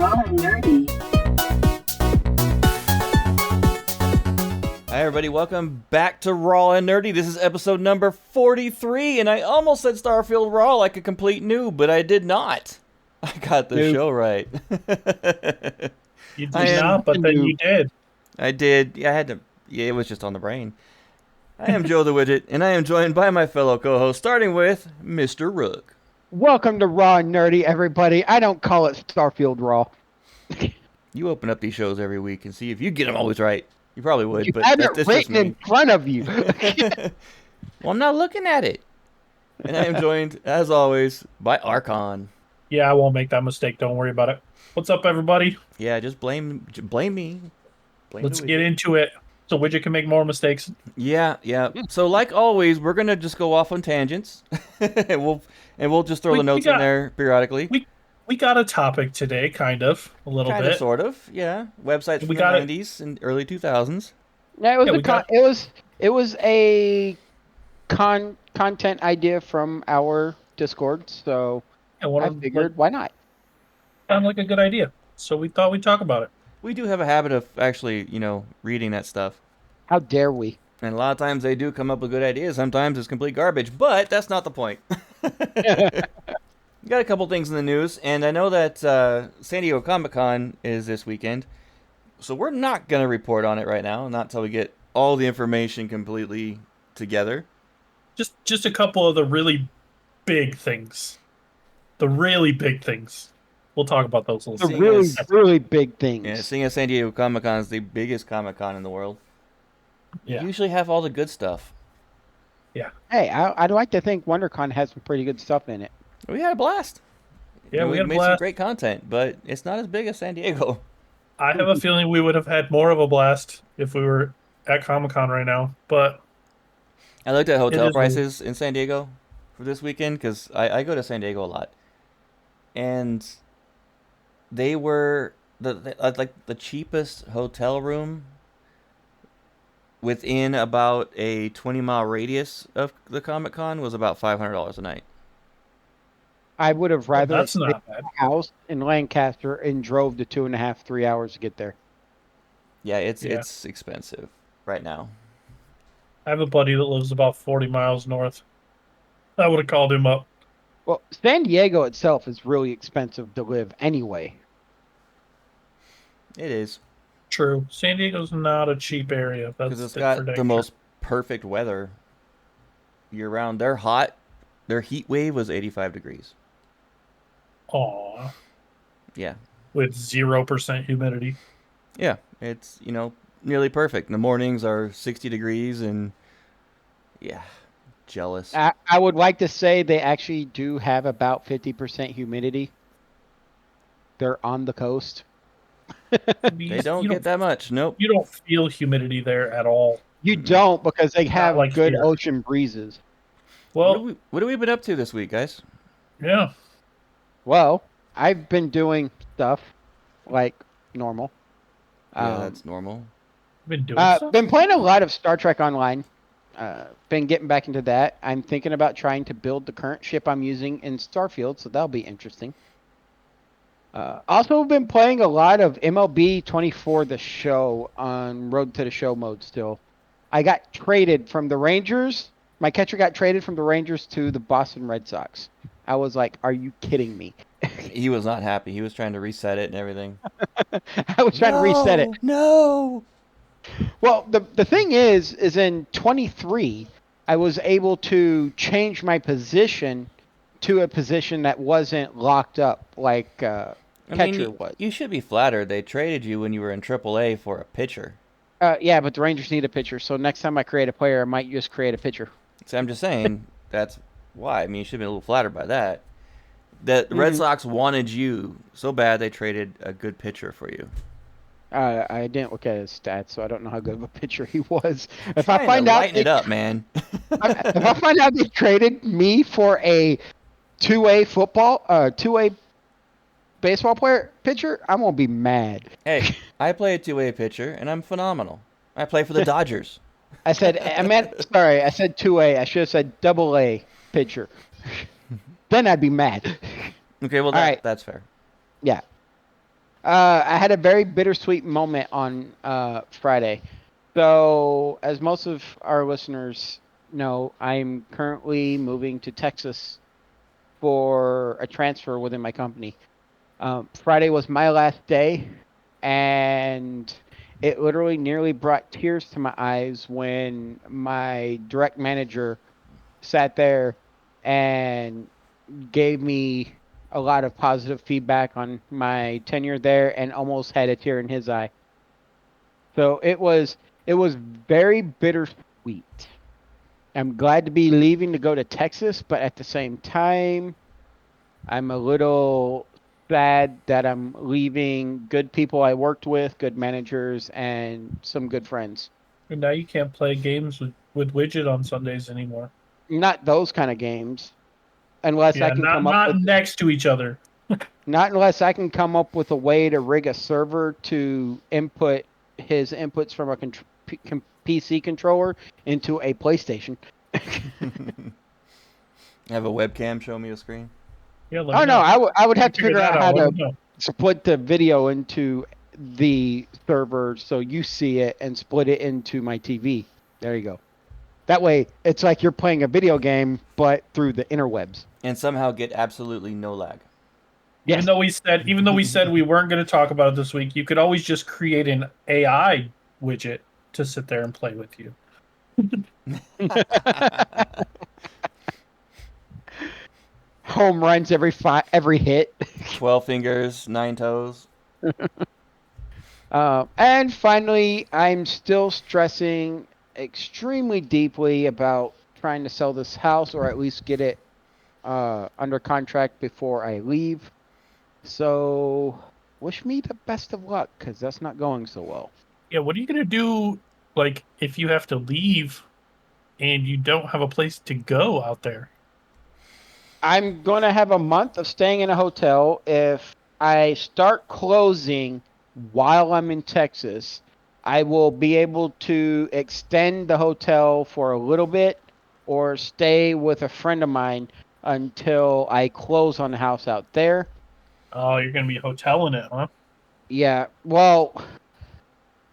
Raw and Nerdy. Hi everybody, welcome back to Raw and Nerdy. This is episode number 43, and I almost said Starfield Raw like a complete noob, but I did not. I got the show right. You did not, but then you did. I did. Yeah, I had to. Yeah, it was just on the brain. I am Joe the Widget, and I am joined by my fellow co-host, starting with Mr. Rook. Welcome to Raw and Nerdy, everybody. I don't call it Starfield Raw. You open up these shows every week and see if you get them always right. You probably would, but have that's it just written me. in front of you. Well, I'm not looking at it. And I am joined, as always, by Archon. Yeah, I won't make that mistake. Don't worry about it. What's up, everybody? Yeah, just blame me. Let's get into it so Widget can make more mistakes. Yeah. So, like always, we're gonna just go off on tangents, and we'll just throw the notes in there periodically. We got a topic today, kind of, a little kind bit, of, sort of. Yeah, websites from the 90s and early 2000s. Yeah, it was a content idea from our Discord, so I figured why not? Sounds like a good idea. So we thought we'd talk about it. We do have a habit of actually, reading that stuff. How dare we? And a lot of times they do come up with good ideas. Sometimes it's complete garbage, but that's not the point. Got a couple things in the news, and I know that San Diego Comic-Con is this weekend, so we're not going to report on it right now, not until we get all the information completely together. Just a couple of the really big things. The really big things. We'll talk about those. Really big things. Yeah, seeing as San Diego Comic-Con is the biggest Comic-Con in the world, you usually have all the good stuff. Yeah. Hey, I'd like to think WonderCon has some pretty good stuff in it. We had a blast. Yeah, we had a made blast. some great content, but it's not as big as San Diego. I have a feeling we would have had more of a blast if we were at Comic-Con right now, but I looked at hotel prices in San Diego for this weekend because I go to San Diego a lot, and they were the cheapest hotel room within about a 20-mile radius of the Comic-Con was about $500 a night. I would have rather that's stayed not in bad. a house in Lancaster and drove the 2.5, 3 hours to get there. Yeah, it's expensive right now. I have a buddy that lives about 40 miles north. I would have called him up. Well, San Diego itself is really expensive to live anyway. It is. True. San Diego's not a cheap area. Because it's got the most perfect weather year-round. They're hot. Their heat wave was 85 degrees. Aw. Yeah. With 0% humidity. Yeah. It's, nearly perfect. The mornings are 60 degrees and, yeah, jealous. I would like to say they actually do have about 50% humidity. They're on the coast. They don't get that much. Nope. You don't feel humidity there at all. You don't, because they have good here. ocean breezes. Well, what have we been up to this week, guys? Yeah. Well, I've been doing stuff like normal. Yeah, that's normal. Been doing stuff? Been playing a lot of Star Trek Online. Been getting back into that. I'm thinking about trying to build the current ship I'm using in Starfield, so that'll be interesting. Also been playing a lot of MLB 24 The Show on Road to the Show mode still. I got traded from the Rangers. My catcher got traded from the Rangers to the Boston Red Sox. I was like, are you kidding me? He was not happy. He was trying to reset it and everything. I was trying to reset it. No. Well, the thing is in 23, I was able to change my position to a position that wasn't locked up like catcher was. You should be flattered. They traded you when you were in AAA for a pitcher. Yeah, but the Rangers need a pitcher, so next time I create a player, I might just create a pitcher. So I'm just saying, that's why. I mean, you should have been a little flattered by that. The Red Sox wanted you so bad they traded a good pitcher for you. I didn't look at his stats, so I don't know how good of a pitcher he was. If I find out, lighten it up, man. If I find out they traded me for a two-way baseball pitcher, I'm gonna be mad. Hey, I play a two-way pitcher, and I'm phenomenal. I play for the Dodgers. I said 2A. I should have said AA pitcher. Then I'd be mad. Okay, well, that's fair. Yeah. I had a very bittersweet moment on Friday. So, as most of our listeners know, I'm currently moving to Texas for a transfer within my company. Friday was my last day, and it literally nearly brought tears to my eyes when my direct manager sat there and gave me a lot of positive feedback on my tenure there and almost had a tear in his eye. So it was very bittersweet. I'm glad to be leaving to go to Texas, but at the same time, I'm a little sad that I'm leaving good people I worked with, good managers, and some good friends. And now you can't play games with Widget on Sundays anymore. Not those kind of games, unless I Yeah, can not come up not with next to each other. not unless I can come up with a way to rig a server to input his inputs from a PC controller into a PlayStation. Have a webcam show me a screen. Yeah, let Oh me no, know. I would You have to figure figure that out out. how Let to me know. split the video into the server so you see it and split it into my TV. There you go. That way, it's like you're playing a video game, but through the interwebs. And somehow get absolutely no lag. Even Yes. though we said we weren't going to talk about it this week, you could always just create an AI widget to sit there and play with you. Home runs every hit. 12 fingers, 9 toes. And finally, I'm still stressing extremely deeply about trying to sell this house or at least get it under contract before I leave. So, wish me the best of luck because that's not going so well. Yeah, what are you going to do like if you have to leave and you don't have a place to go out there? I'm going to have a month of staying in a hotel. If I start closing while I'm in Texas, I will be able to extend the hotel for a little bit or stay with a friend of mine until I close on the house out there. Oh, you're going to be hoteling it, huh? Yeah, well,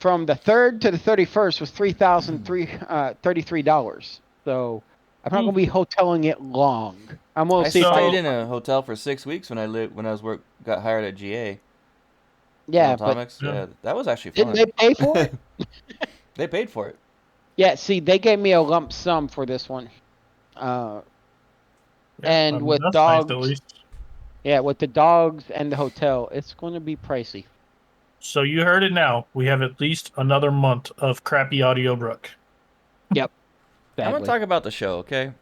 from the 3rd to the 31st was $3,033. So I'm not going to be hoteling it long. I'm going I to see if I stayed So in a hotel for 6 weeks when I was got hired at GA. General yeah, but Atomics. yeah, Yeah, that was actually didn't fun. they pay for it? They paid for it. Yeah, see, they gave me a lump sum for this one. Uh, yeah, I and mean with that's nice at dogs, least. yeah, with the dogs and the hotel, it's going to be pricey. So you heard it now. We have at least another month of crappy audiobook. Yep, I'm gonna sadly. talk about the show, okay?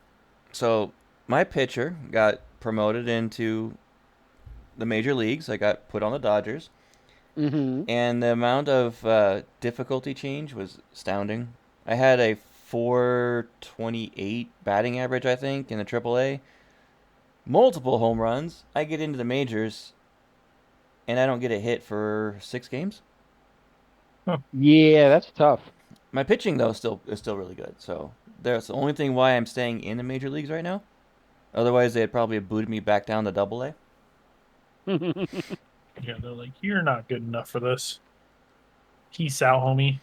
So my pitcher got promoted into the major leagues. I got put on the Dodgers, Mm-hmm. and the amount of difficulty change was astounding. I had a 428 batting average, I think, in the AAA. Multiple home runs. I get into the majors, and I don't get a hit for 6 games. Huh. Yeah, that's tough. My pitching though is still really good. So that's the only thing why I'm staying in the major leagues right now. Otherwise, they'd probably have booted me back down to Double A. Yeah, they're like, you're not good enough for this. Peace out, homie.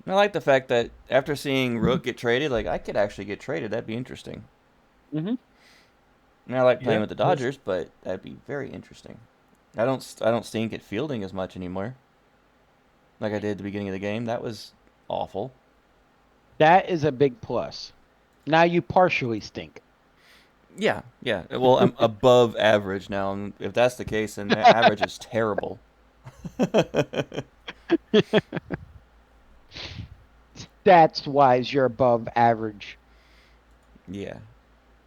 I like the fact that after seeing Rook get traded, like I could actually get traded. That'd be interesting. Mm-hmm. And I like playing Yeah, with the Dodgers, but that'd be very interesting. I don't stink at fielding as much anymore, like I did at the beginning of the game. That was awful. That is a big plus. Now you partially stink. Yeah, yeah. Well, I'm above average now, and if that's the case, then the average is terrible. Stats wise, you're above average. Yeah.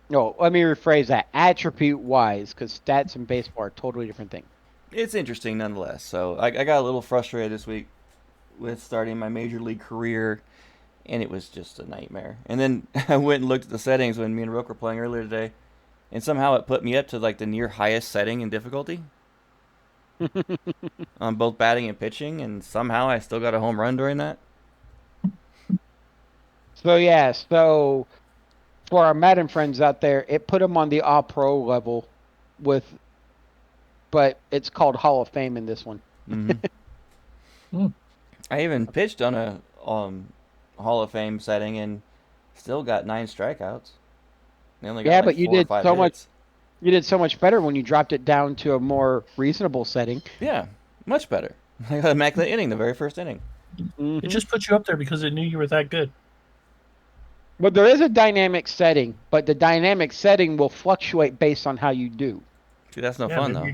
No, let me rephrase that. Attribute wise, because stats and baseball are totally different things. It's interesting nonetheless. So I got a little frustrated this week with starting my major league career, and it was just a nightmare. And then I went and looked at the settings when me and Rook were playing earlier today, and somehow it put me up to like the near highest setting in difficulty on both batting and pitching, and somehow I still got a home run during that. So yeah, so for our Madden friends out there, it put them on the All Pro level with, but it's called Hall of Fame in this one. Mm-hmm. I even pitched on a Hall of Fame setting and still got 9 strikeouts. They only got Yeah, like but you 4 or did 5 so much. hits. You did so much better when you dropped it down to a more reasonable setting. Yeah, much better. I got immaculate inning the very first inning. It just put you up there because it knew you were that good. But there is a dynamic setting, but the dynamic setting will fluctuate based on how you do. See, that's no fun though.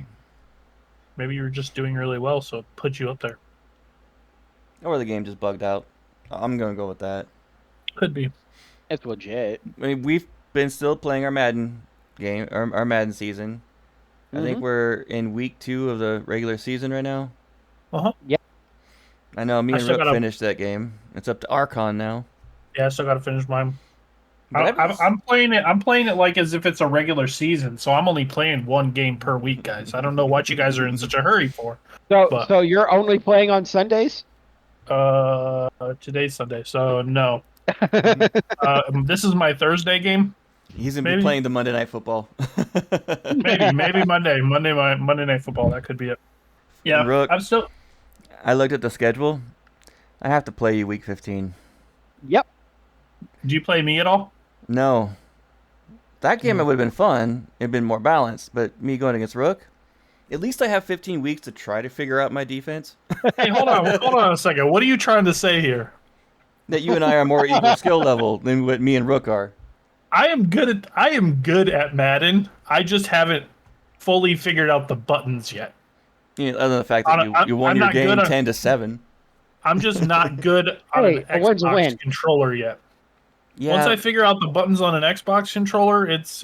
Maybe you were just doing really well, so it put you up there. Or the game just bugged out. I'm gonna go with that. Could be. It's legit. I mean, we've been still playing our Madden game, our Madden season. I think we're in week 2 of the regular season right now. Yeah. I know me and Rook finished that game. It's up to Archon now. Yeah, I still got to finish mine. I'm playing it. I'm playing it like as if it's a regular season. So I'm only playing 1 game per week, guys. I don't know what you guys are in such a hurry for. So you're only playing on Sundays? Today's Sunday, so no. This is my Thursday game. He's gonna be playing the Monday Night Football. maybe Monday Night Football. That could be it. Yeah, Rook, I'm still. I looked at the schedule. I have to play you week 15. Yep. Do you play me at all? No. That game it would have been fun. It'd been more balanced. But me going against Rook, at least I have 15 weeks to try to figure out my defense. Hey, hold on a second. What are you trying to say here? That you and I are more equal skill level than what me and Rook are. I am good at Madden. I just haven't fully figured out the buttons yet. You know, other than the fact that you won your game 10-7. I'm just not good on an Xbox controller yet. Yeah. Once I figure out the buttons on an Xbox controller, it's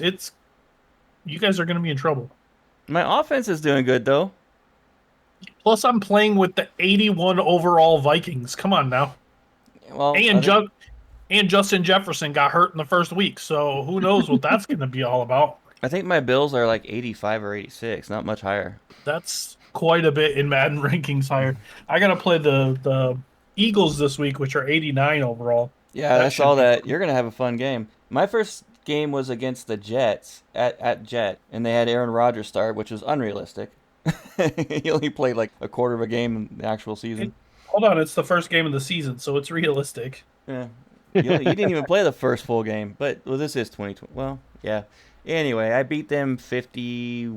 you guys are going to be in trouble. My offense is doing good though. Plus, I'm playing with the 81 overall Vikings. Come on now. Well, and Justin Jefferson got hurt in the first week, so who knows what that's going to be all about. I think my Bills are like 85 or 86, not much higher. That's quite a bit in Madden rankings higher. I got to play the Eagles this week, which are 89 overall. Yeah, I saw that. You're going to have a fun game. My first game was against the Jets at Jet, and they had Aaron Rodgers start, which was unrealistic. He only played like a quarter of a game in the actual season. Hold on, it's the first game of the season, so it's realistic. Yeah. You didn't even play the first full game, but this is 2020. Well, yeah. Anyway, I beat them 50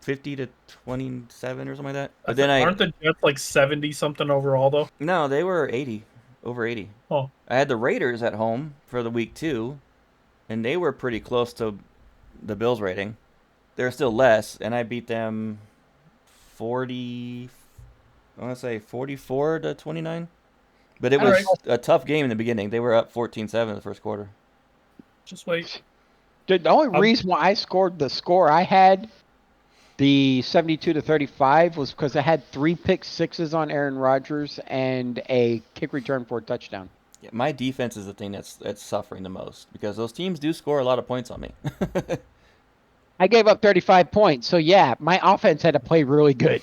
to 27 or something like that. But then aren't the Jets like 70 something overall though? No, they were 80, over 80. Oh. I had the Raiders at home for the week 2, and they were pretty close to the Bills rating. They're still less, and I beat them 40. I want to say 44 to 29. But it was a tough game in the beginning. They were up 14-7 in the first quarter. Just wait. The only reason why I scored the score I had, the 72-35, was because I had 3 pick sixes on Aaron Rodgers and a kick return for a touchdown. Yeah, my defense is the thing that's suffering the most because those teams do score a lot of points on me. I gave up 35 points, so yeah, my offense had to play really good.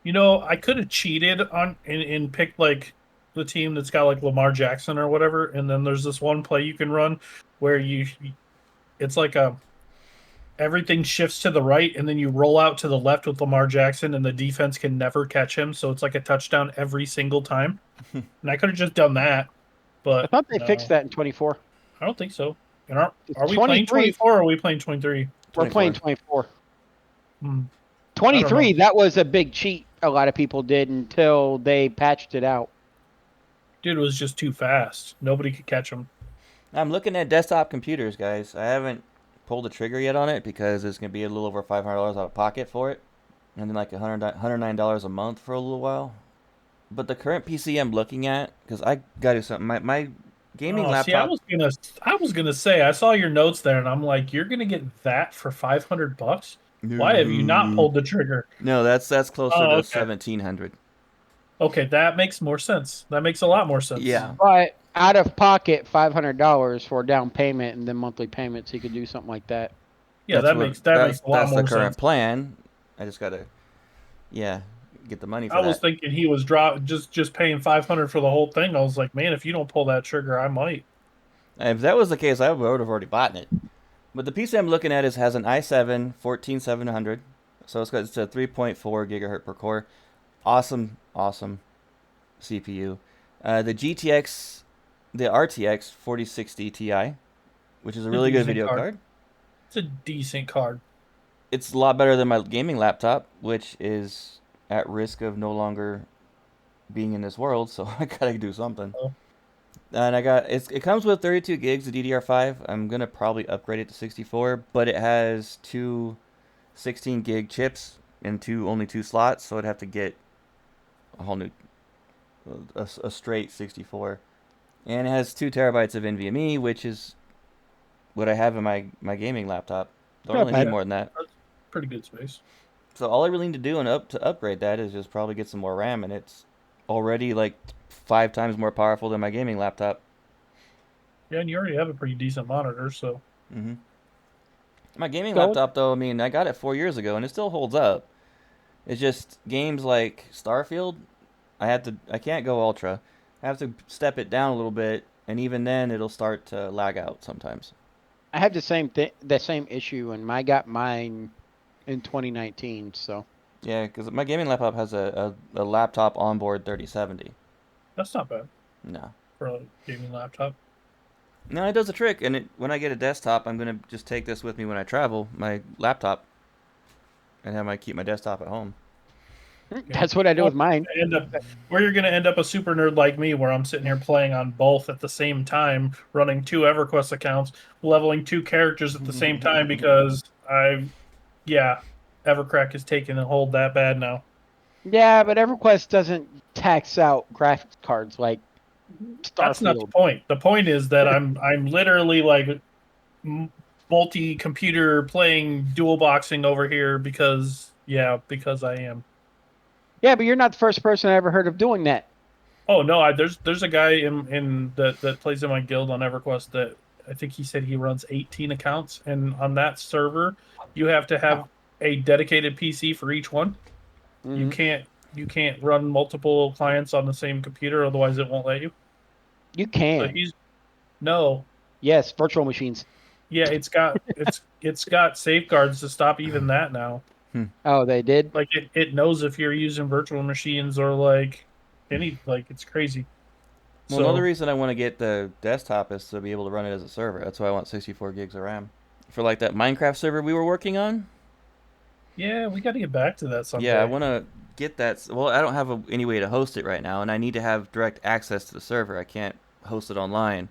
You know, I could have cheated on and picked like the team that's got like Lamar Jackson or whatever, and then there's this one play you can run where it's like everything shifts to the right, and then you roll out to the left with Lamar Jackson, and the defense can never catch him, so it's like a touchdown every single time. And I could have just done that, but I thought they fixed that in 24. I don't think so. And are we playing 24 or are we playing 23? We're playing 24. 23, that was a big cheat a lot of people did until they patched it out. Dude, it was just too fast. Nobody could catch him. I'm looking at desktop computers, guys. I haven't pulled the trigger yet on it because it's going to be a little over $500 out of pocket for it. And then like $109 a month for a little while. But the current PC I'm looking at, because I got to do something. My gaming laptop. See, I was gonna say, I saw your notes there, and I'm like, you're gonna get that for $500? Why have you not pulled the trigger? No, that's closer to 1,700. Okay, that makes more sense. That makes a lot more sense. Yeah. But out of pocket, $500 for down payment and then monthly payments, you could do something like that. Yeah, that makes a lot more sense. That's the current plan. I just gotta, get the money for that. I was thinking he was just paying $500 for the whole thing. I was like, man, if you don't pull that trigger, I might. If that was the case, I would have already bought it. But the PC I'm looking at has an i7 14700, So it's a 3.4 gigahertz per core. Awesome CPU. The RTX 4060 Ti, which is a really good video card. It's a decent card. It's a lot better than my gaming laptop, which is at risk of no longer being in this world, so I gotta do something. Oh. And it comes with 32 gigs of DDR5. I'm gonna probably upgrade it to 64, but it has two 16 gig chips and only two slots, so I'd have to get a whole new a straight 64. And it has 2 terabytes of NVMe, which is what I have in my gaming laptop. Don't really need more than that. That's pretty good space. So all I really need to do to upgrade that is just probably get some more RAM, and it's already like 5 times more powerful than my gaming laptop. Yeah, and you already have a pretty decent monitor, so. Mm-hmm. My gaming laptop, though, I mean, I got it 4 years ago, and it still holds up. It's just games like Starfield, I can't go ultra. I have to step it down a little bit, and even then, it'll start to lag out sometimes. I have the same issue, and I got mine in 2019. So. Yeah, because my gaming laptop has a laptop onboard 3070. That's not bad. No. For a gaming laptop. No, it does a trick, and when I get a desktop, I'm gonna just take this with me when I travel, my laptop, and keep my desktop at home. That's what I do with mine. Where you're going to end up a super nerd like me, where I'm sitting here playing on both at the same time, running 2 EverQuest accounts, leveling 2 characters at the same time because Evercrack is taking a hold that bad now. Yeah, but EverQuest doesn't tax out graphics cards like Starfield. That's not the point. The point is that I'm literally like multi-computer playing dual boxing over here because I am. Yeah, but you're not the first person I ever heard of doing that. Oh no, there's a guy in that plays in my guild on EverQuest that I think he said he runs 18 accounts, and on that server you have to have a dedicated PC for each one. Mm-hmm. You can't run multiple clients on the same computer, otherwise it won't let you. You can. No. Yes, virtual machines. Yeah, it's got safeguards to stop even that now. Oh, they did? Like it knows if you're using virtual machines or it's crazy. Well, another reason I want to get the desktop is to be able to run it as a server. That's why I want 64 gigs of RAM. For like that Minecraft server we were working on. Yeah, we got to get back to that someday. Yeah, I want to get that. Well, I don't have any way to host it right now, and I need to have direct access to the server. I can't host it online.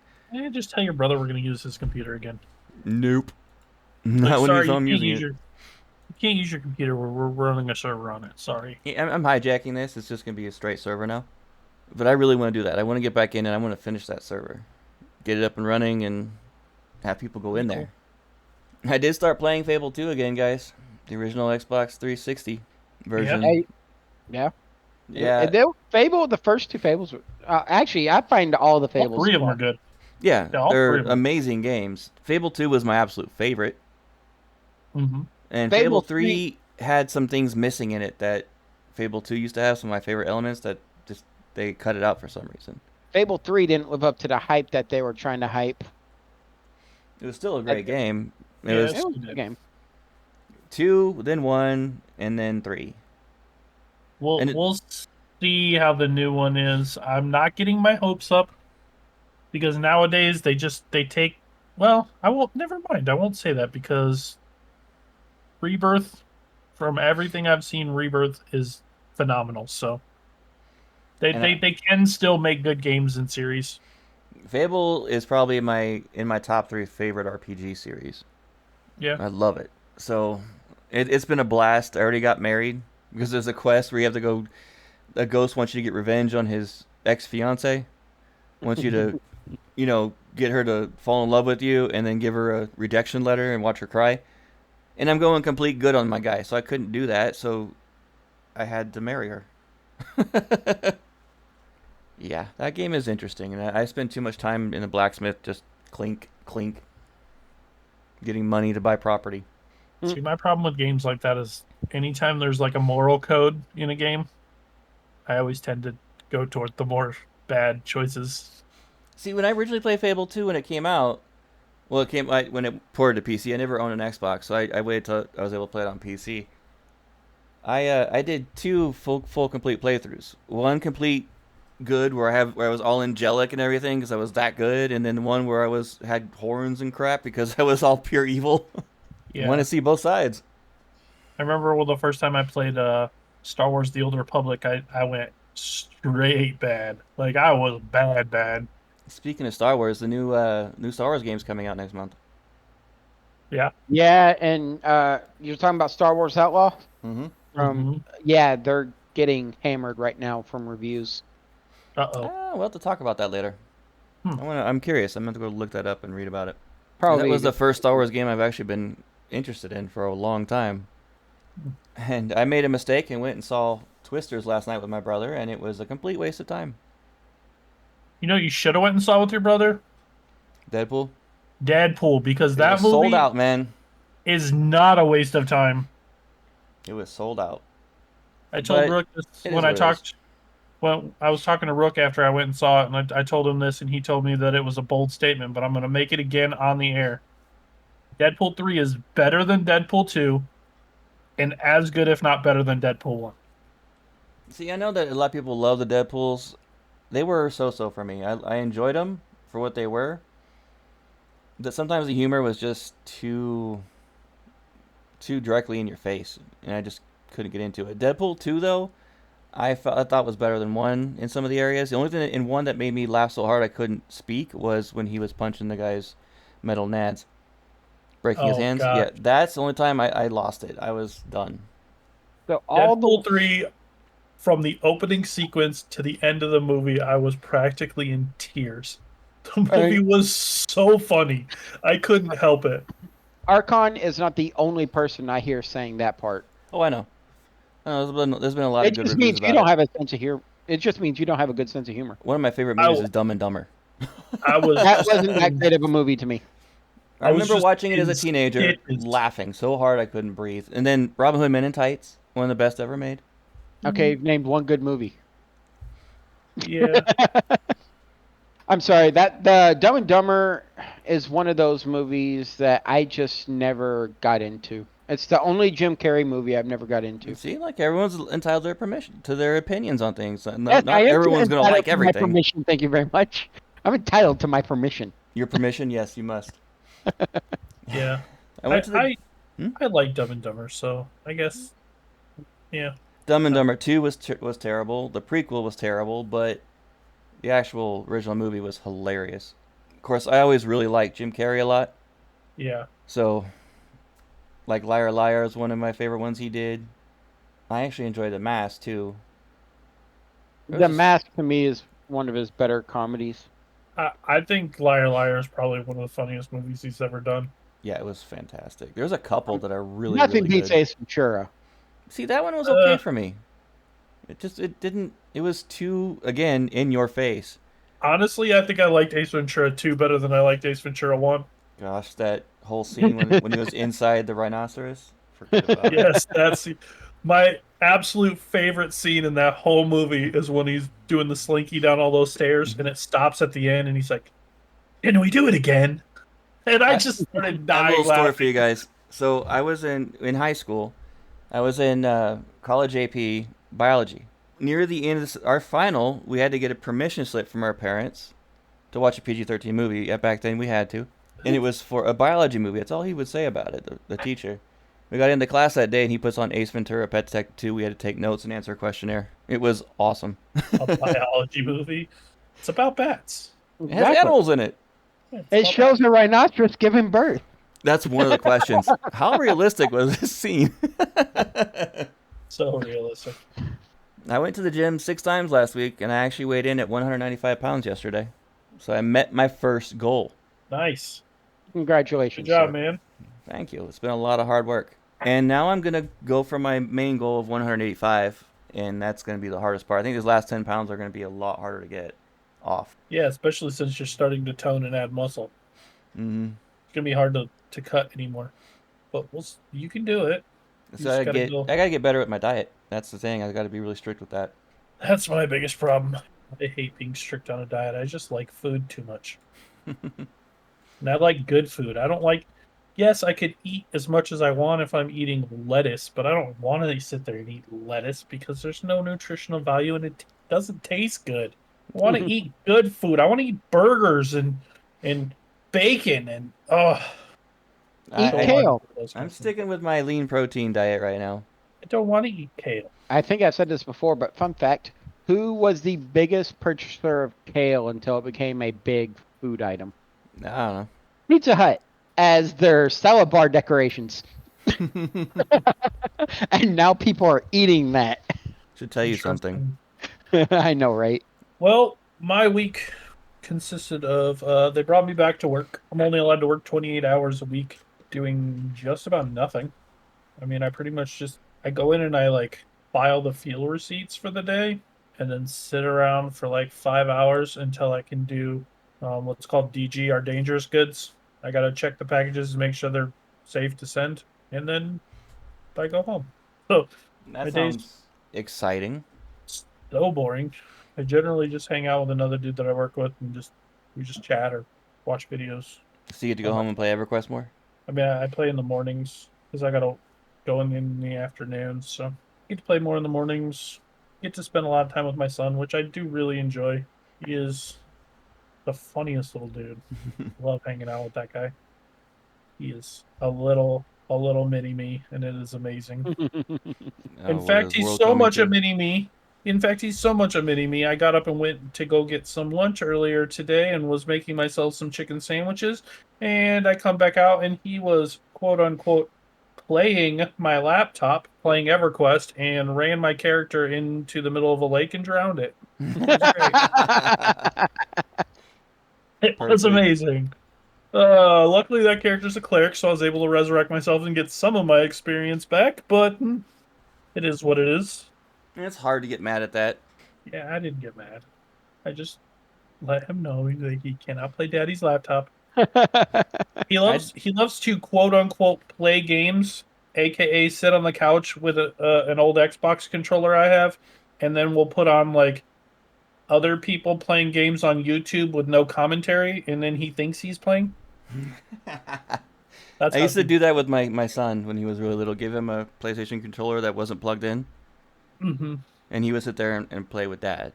Just tell your brother we're going to use his computer again. Nope. Not when he's home using it. You can't use your computer. We're running a server on it. Sorry. Yeah, I'm hijacking this. It's just going to be a straight server now. But I really want to do that. I want to get back in and I want to finish that server. Get it up and running and have people go in there. I did start playing Fable 2 again, guys. The original Xbox 360 version. Yeah. Yeah. Fable, the first 2 Fables. Actually, I find all the Fables. All 3 of them are good. Yeah, they're amazing games. Fable 2 was my absolute favorite. Mm-hmm. And Fable 3 had some things missing in it that Fable 2 used to have, some of my favorite elements that just they cut it out for some reason. Fable 3 didn't live up to the hype that they were trying to hype. It was still a great game. It was a good game. 2, then 1, and then 3. We'll see how the new one is. I'm not getting my hopes up because nowadays they take. Well, never mind. I won't say that because Rebirth, from everything I've seen, Rebirth is phenomenal. So they can still make good games in series. Fable is probably in my top 3 favorite RPG series. Yeah, I love it. So it's been a blast. I already got married because there's a quest where you have to go. A ghost wants you to get revenge on his ex-fiance. Wants you to, get her to fall in love with you and then give her a rejection letter and watch her cry. And I'm going complete good on my guy, so I couldn't do that. So I had to marry her. Yeah, that game is interesting, and I spend too much time in the blacksmith just clink, clink, getting money to buy property. See, my problem with games like that is anytime there's like a moral code in a game, I always tend to go toward the more bad choices. See, when I originally played Fable 2 when it came out, when it ported to PC, I never owned an Xbox, so I waited till I was able to play it on PC. I did two full complete playthroughs. One complete good where I was all angelic and everything because I was that good, and then one where I had horns and crap because I was all pure evil. I want Yeah. to see both sides. I remember the first time I played Star Wars: The Old Republic, I went straight bad. Like I was bad. Speaking of Star Wars, the new Star Wars game's coming out next month. Yeah. Yeah, and you're talking about Star Wars Outlaw? Mm-hmm. Yeah, they're getting hammered right now from reviews. We'll have to talk about that later. Hmm. I'm curious. I'm going to go look that up and read about it. Probably That was the first Star Wars game I've actually been interested in for a long time. And I made a mistake and went and saw Twisters last night with my brother, and it was a complete waste of time. You know, you should have went and saw with your brother Deadpool? Deadpool, because It that was movie sold out, man. is not a waste of time. It was sold out. I told But Rook this it when is I what it is. talked. Well, I was talking to Rook after I went and saw it, and I told him this, and he told me that it was a bold statement, but I'm going to make it again on the air. Deadpool 3 is better than Deadpool 2, and as good, if not better, than Deadpool 1. See, I know that a lot of people love the Deadpools. They were so-so for me. I enjoyed them for what they were. That sometimes the humor was just too directly in your face, and I just couldn't get into it. Deadpool 2, though, I thought was better than 1 in some of the areas. The only thing in 1 that made me laugh so hard I couldn't speak was when he was punching the guy's metal nads, breaking his hands. God. Yeah, that's the only time I lost it. I was done. So Deadpool 3, from the opening sequence to the end of the movie, I was practically in tears. The movie was so funny. I couldn't help it. Archon is not the only person I hear saying that part. Oh, I know. There's been a lot of good It just reviews means about you don't it. have a sense of humor. It just means you don't have a good sense of humor. One of my favorite movies is Dumb and Dumber. That wasn't that great of a movie to me. I remember just watching it as a in teenager, stitches. laughing so hard I couldn't breathe. And then Robin Hood Men in Tights, one of the best ever made. Okay, you've named one good movie. Yeah. I'm sorry, the Dumb and Dumber is one of those movies that I just never got into. It's the only Jim Carrey movie I've never got into. See, like everyone's entitled to their permission, to their opinions on things. Yes, Not I am everyone's gonna entitled like to my everything. permission, thank you very much. I'm entitled to my permission. Your permission, yes, you must. Yeah. I went to the I like Dumb and Dumber, so I guess, yeah. Dumb and Dumber 2 was terrible. The prequel was terrible, but the actual original movie was hilarious. Of course, I always really liked Jim Carrey a lot. Yeah. So, like Liar Liar is one of my favorite ones he did. I actually enjoyed The Mask too. The Mask to me is one of his better comedies. I think Liar Liar is probably one of the funniest movies he's ever done. Yeah, it was fantastic. There's a couple that are really Nothing really beats good. Ace Ventura. See, that one was okay for me. It was too, again, in your face. Honestly, I think I liked Ace Ventura 2 better than I liked Ace Ventura 1. Gosh, that whole scene when he was inside the rhinoceros. Forget about it. Yes, that's my absolute favorite scene in that whole movie is when he's doing the slinky down all those stairs and it stops at the end and he's like, "Can we do it again?" And I just started I have a dying little story for laughing. you guys. So I was in high school. I was in college AP biology. Near the end of our final, we had to get a permission slip from our parents to watch a PG-13 movie. Yeah, back then we had to. And it was for a biology movie. That's all he would say about it, the teacher. We got into class that day, and he puts on Ace Ventura, Pet Detective 2. We had to take notes and answer a questionnaire. It was awesome. A biology movie. It's about bats. It has animals in it. Yeah, It shows a rhinoceros giving birth. That's one of the questions. How realistic was this scene? so realistic. I went to the gym 6 times last week, and I actually weighed in at 195 pounds yesterday. So I met my first goal. Nice. Congratulations. Good job, sir. man. Thank you. It's been a lot of hard work. And now I'm going to go for my main goal of 185, and that's going to be the hardest part. I think these last 10 pounds are going to be a lot harder to get off. Yeah, especially since you're starting to tone and add muscle. Mm-hmm. It's going to be hard to cut anymore. But you can do it. So I got to get better at my diet. That's the thing. I got to be really strict with that. That's my biggest problem. I hate being strict on a diet. I just like food too much. And I like good food. I don't like yes, I could eat as much as I want if I'm eating lettuce, but I don't want to sit there and eat lettuce because there's no nutritional value and it doesn't taste good. I want to eat good food. I want to eat burgers and bacon and Eat don't I want to kale. eat those I'm kinds of sticking things. with my lean protein diet right now. I don't want to eat kale. I think I've said this before, but fun fact: who was the biggest purchaser of kale until it became a big food item? I don't Pizza Hut, as their salad bar decorations, know. and now people are eating that. Should tell you something. Interesting. I know, right? Well, my week consisted of they brought me back to work. I'm only allowed to work 28 hours a week doing just about nothing. I mean, I pretty much just I go in and I like file the fuel receipts for the day and then sit around for like 5 hours until I can do what's called DG, our dangerous goods. I got to check the packages and make sure they're safe to send, and then I go home. So my That day's sounds exciting. so boring. I generally just hang out with another dude that I work with and we just chat or watch videos. So you get to go home and play EverQuest more? I mean, I play in the mornings because I gotta go in the afternoons. So get to play more in the mornings. Get to spend a lot of time with my son, which I do really enjoy. He is the funniest little dude. Love hanging out with that guy. He is a little mini me, and it is amazing. Oh, In what fact, is he's world so coming much a to? mini me. In fact, he's so much a mini me. I got up and went to go get some lunch earlier today and was making myself some chicken sandwiches. And I come back out and he was quote unquote playing my laptop, playing EverQuest, and ran my character into the middle of a lake and drowned it. It was great. It was Perfect. amazing. Luckily, that character's a cleric, so I was able to resurrect myself and get some of my experience back, but it is what it is. It's hard to get mad at that. Yeah, I didn't get mad. I just let him know that he cannot play Daddy's laptop. I He loves to quote unquote play games, aka sit on the couch with an old Xbox controller I have, and then we'll put on like other people playing games on YouTube with no commentary, and then he thinks he's playing. That's I how used to he. do that with my son when he was really little. Give him a PlayStation controller that wasn't plugged in, Mm-hmm. and he would sit there and play with Dad,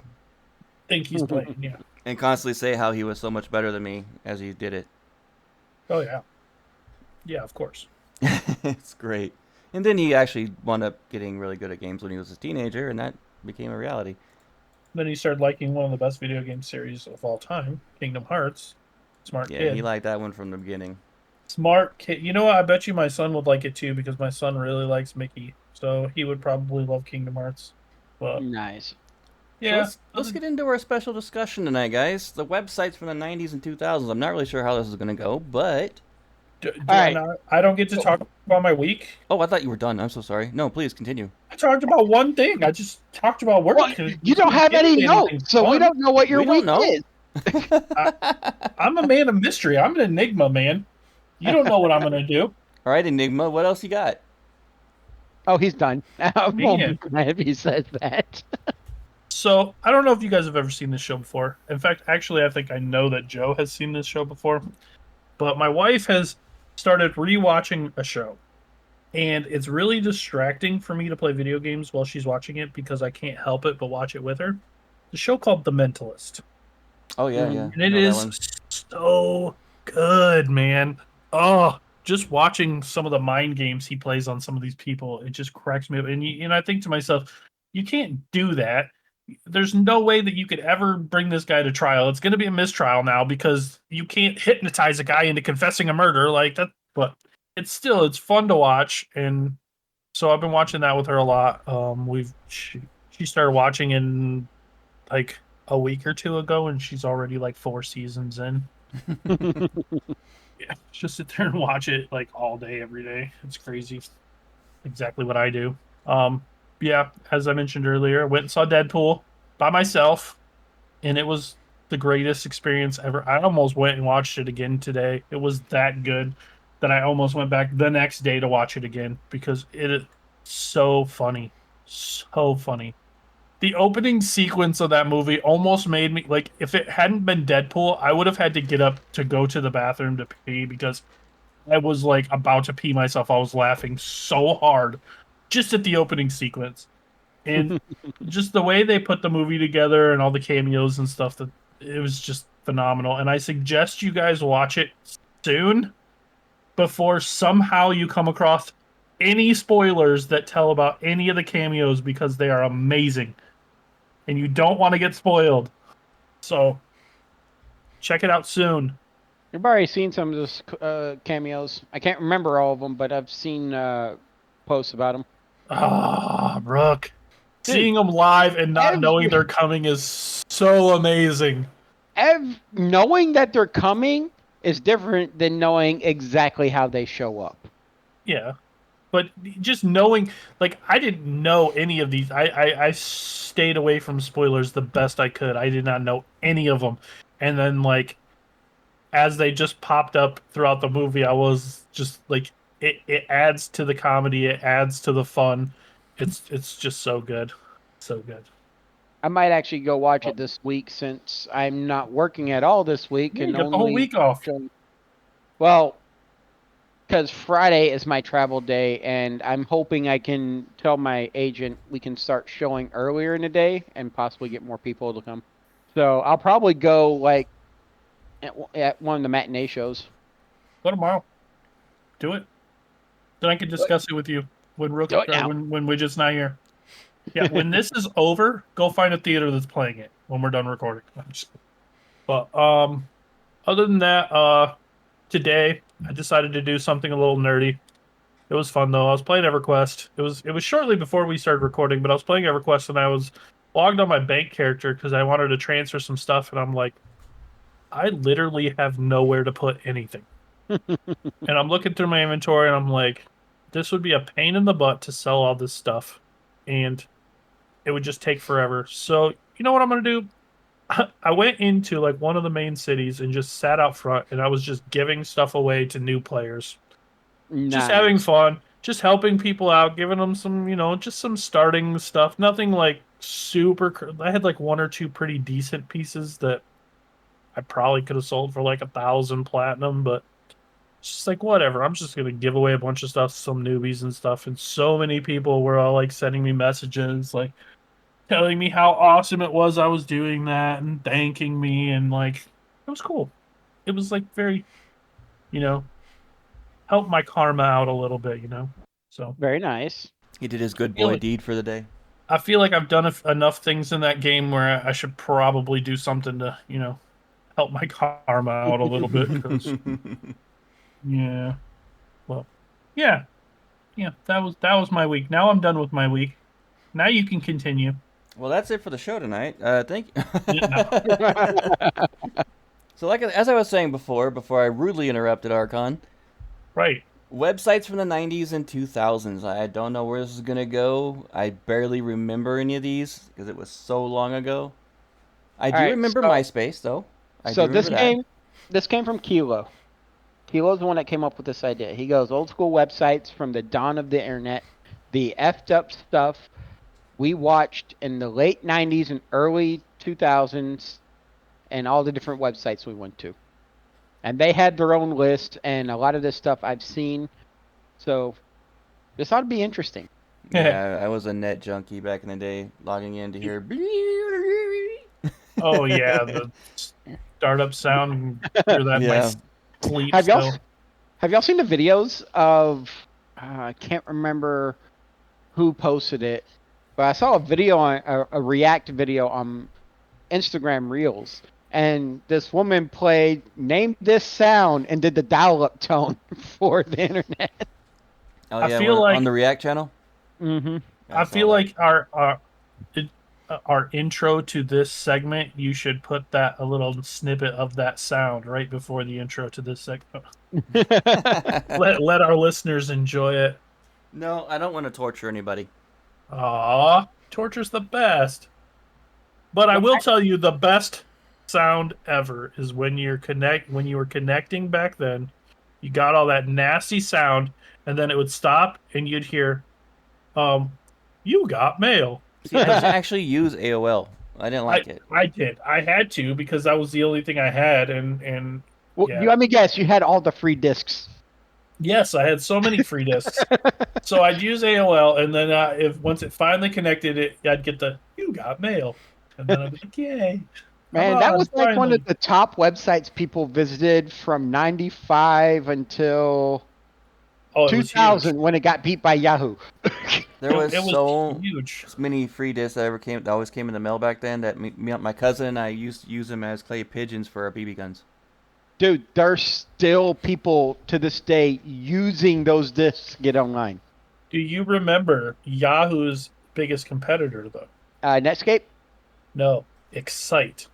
Think he's playing. Yeah. and constantly say how he was so much better than me as he did it. Oh yeah. Yeah, of course. It's great. And then he actually wound up getting really good at games when he was a teenager, and that became a reality. Then he started liking one of the best video game series of all time, Kingdom Hearts. Smart Yeah, kid. he liked that one from the beginning. Smart kid. You know what? I bet you my son would like it too because my son really likes Mickey. So he would probably love Kingdom Hearts. But Nice. So yeah. let's get into our special discussion tonight, guys. The websites from the 90s and 2000s. I'm not really sure how this is going to go, but right. I don't get to talk about my week? oh, I thought you were done. I'm so sorry. No, please continue. I talked about one thing. I just talked about work. Well, you don't have any notes, so we don't know what your We don't week know. is. I'm a man of mystery. I'm an enigma, man. You don't know what I'm gonna do. All right, Enigma, what else you got? Oh, he's done. I won't Man. be mad if he says that. So I don't know if you guys have ever seen this show before. In fact, actually, I think I know that Joe has seen this show before. But my wife has started rewatching a show, and it's really distracting for me to play video games while she's watching it because I can't help it but watch it with her. The show called The Mentalist, Oh, yeah, Mhm. yeah. and I it know that is one. so good, man. Oh, just watching some of the mind games he plays on some of these people, it just cracks me up. And I think to myself, you can't do that. There's no way that you could ever bring this guy to trial. It's going to be a mistrial now because you can't hypnotize a guy into confessing a murder like that. But it's fun to watch, and so I've been watching that with her a lot. She started watching in like a week or two ago, and she's already like 4 seasons in. Yeah, just sit there and watch it like all day, every day. It's crazy. Exactly what I do. Yeah, as I mentioned earlier, I went and saw Deadpool by myself, and it was the greatest experience ever. I almost went and watched it again today. It was that good that I almost went back the next day to watch it again because it is so funny. So funny. The opening sequence of that movie almost made me if it hadn't been Deadpool, I would have had to get up to go to the bathroom to pee because I was like about to pee myself. I was laughing so hard just at the opening sequence. And just the way they put the movie together and all the cameos and stuff, that it was just phenomenal. And I suggest you guys watch it soon before somehow you come across any spoilers that tell about any of the cameos, because they are amazing and you don't want to get spoiled. So check it out soon. I've already seen some of those cameos. I can't remember all of them, but I've seen posts about them. Ah, Brooke. Dude, seeing them live and not knowing they're coming is so amazing. Knowing that they're coming is different than knowing exactly how they show up. Yeah. But just knowing, like, I didn't know any of these. I stayed away from spoilers the best I could. I did not know any of them. And then, like, as they just popped up throughout the movie, I was just like, it adds to the comedy. It adds to the fun. It's just so good. So good. I might actually go watch it this week since I'm not working at all this week. Yeah, and you got only the whole week off. Well, because Friday is my travel day, and I'm hoping I can tell my agent we can start showing earlier in the day and possibly get more people to come. So I'll probably go like at one of the matinee shows. Go tomorrow. Do it. Then I can discuss it with you when when we're just not here. Yeah, when this is over, go find a theater that's playing it when we're done recording. But other than that, today I decided to do something a little nerdy. It was fun though. I was playing EverQuest. It was shortly before we started recording, but I was playing EverQuest and I was logged on my bank character because I wanted to transfer some stuff, and I'm like, I literally have nowhere to put anything. And I'm looking through my inventory and I'm like, this would be a pain in the butt to sell all this stuff, and it would just take forever. So you know what I'm gonna do? I went into like one of the main cities and just sat out front, and I was just giving stuff away to new players. Nice. Just having fun, just helping people out, giving them some, just some starting stuff. Nothing like super. I had like one or two pretty decent pieces that I probably could have sold for like 1,000 platinum, but it's just like whatever. I'm just gonna give away a bunch of stuff to some newbies and stuff. And so many people were all like sending me messages, like telling me how awesome it was I was doing that and thanking me, and like it was cool. It was like very, help my karma out a little bit, So Very nice. He did his good boy deed for the day. I feel like I've done enough things in that game where I should probably do something to, help my karma out a little bit. Cause, yeah. Well, yeah. Yeah, that was my week. Now I'm done with my week. Now you can continue. Well, that's it for the show tonight. Thank you. So, as I was saying before I rudely interrupted Archon. Right. Websites from the 90s and 2000s. I don't know where this is going to go. I barely remember any of these because it was so long ago. I do remember MySpace, though. This came from Kilo. Kilo's the one that came up with this idea. He goes, old school websites from the dawn of the internet, the effed up stuff we watched in the late 90s and early 2000s, and all the different websites we went to. And they had their own list, and a lot of this stuff I've seen. So this ought to be interesting. Yeah, I was a net junkie back in the day, logging in to hear. Oh yeah, the startup sound. Hear that yeah. Sleep have y'all seen the videos of? I can't remember who posted it, but I saw a video on a React video on Instagram Reels. And this woman played "Name This Sound" and did the dial-up tone for the internet. Oh yeah, I feel like on the React channel. Mm-hmm. I feel like our intro to this segment, you should put that a little snippet of that sound right before the intro to this segment. let our listeners enjoy it. No, I don't want to torture anybody. Aw, torture's the best. But I will tell you, the best sound ever is when you were connecting back then. You got all that nasty sound, and then it would stop, and you'd hear, "You got mail." See, I actually use AOL. I didn't like it. I did. I had to because that was the only thing I had, and well, yeah. You let me guess. You had all the free discs. Yes, I had so many free discs. So I'd use AOL, and then if once it finally connected, I'd get the "you got mail," and then I'd be like, "Yay, come Man, that on, was like one of finally!" the top websites people visited from 95 until Oh, it was huge. 2000 when it got beat by Yahoo. There was It was so huge. many free discs that always came in the mail back then that my cousin and I used to use them as clay pigeons for our BB guns. Dude, there's still people to this day using those discs to get online. Do you remember Yahoo's biggest competitor, though? Netscape? No, Excite.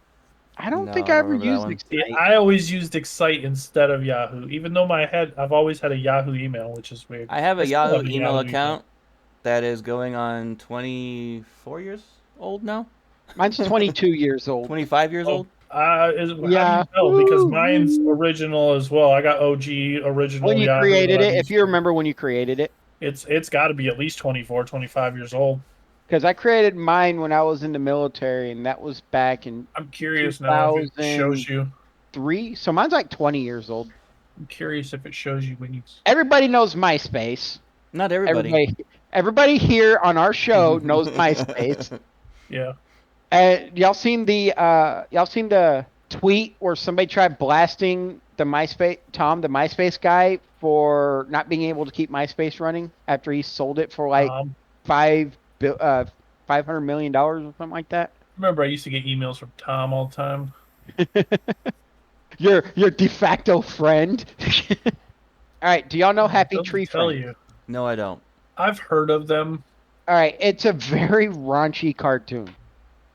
I don't No, think I I don't ever remember that used one. Excite. I always used Excite instead of Yahoo, even though I've always had a Yahoo email, which is weird. I have a I still Yahoo have a email Yahoo account that is going on 24 years old now. Mine's 22 years old. 25 years old. How do Yeah. you know? Because mine's Woo. original as well. I got OG When original you Yahoo that created I've it, if used you for. remember when you created it. It's got to be at least 24, 25 years old. Because I created mine when I was in the military, and that was back in I'm curious now if it shows 2003. you. So mine's like 20 years old. I'm curious if it shows you when you. Everybody knows MySpace. Not everybody. Everybody here on our show knows MySpace. Yeah. Y'all seen the tweet where somebody tried blasting the MySpace guy, for not being able to keep MySpace running after he sold it for like $500 million or something like that. Remember, I used to get emails from Tom all the time. Your de facto friend. All right, do y'all know Happy Doesn't Tree tell Friends? you. No, I don't. I've heard of them. All right, it's a very raunchy cartoon.